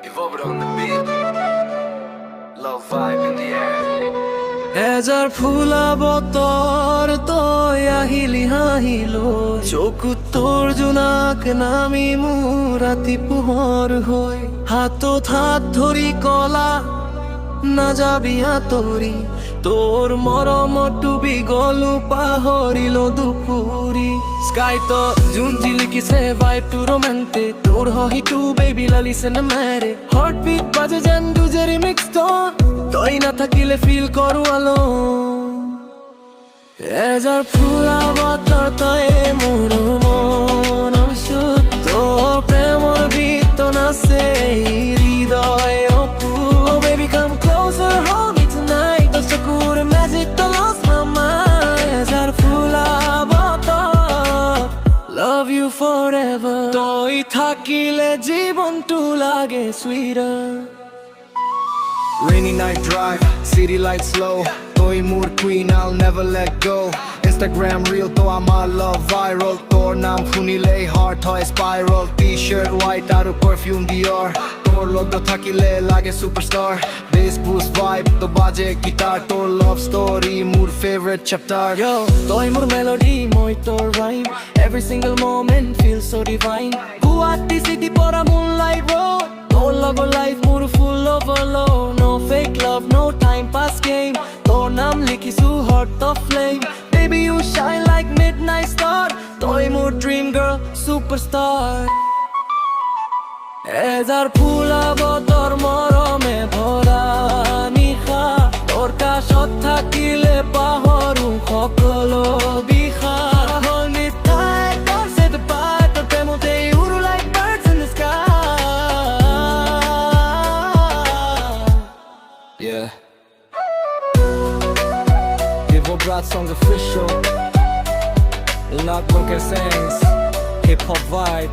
Devobrat on the beat. Low vibe in the air. Ejaar Fula Botor toy ahili hahilo chokutor junak nami murati puhor hoy hatot hat dhori kola না যাবি আতরি তোর মরম ডুবি গলু পাহরিল দুপুরি sky তো June জিলিকিছে ভাইব two romantic তোর হহি two baby লালিসে না মেরে heartbeat বাজে যেন দুজে রিমিক্স টোন তই না থাকিলে ফিল করু আলো এজার ফুলা বতর তই মোর মন শুদ্ধ প্রেমর গীত নাচে হৃদয় Apu baby come closer hold me tonight just a good magic to lost my mind এজার ফুলা বতর love you forever তই থাকিলে জীবনটো লাগে sweeter. Rainy night drive, city lights low. Toy mood queen, I'll never let go. Instagram reel, to I'm a love viral. Tor naam funile, heart toy spiral. T-shirt white, out of perfume Dior. Tor logo thakile lage superstar. Bass boost vibe, to baje guitar. Tor love story, mood favorite chapter. Yo, toy mood melody, moi tor rhyme. Every single moment feels so divine. Guwahati city pora moonlight road. Tor logo life mood full overload. No fake love, no time pass game. Tor naam likisu heart of flame. Baby you shine like midnight star. Toy mood dream girl, superstar. এজার ফুলা বতর মরমে ভরা নিশা তোর কাষত থাকিলে পাহৰো সকলো দিশা Hold me tight, don't say goodbye. তোৰ প্ৰেমতে উৰো like birds in the sky. Yeah. Devobrat song official. Not bunker sings. Hip hop vibe.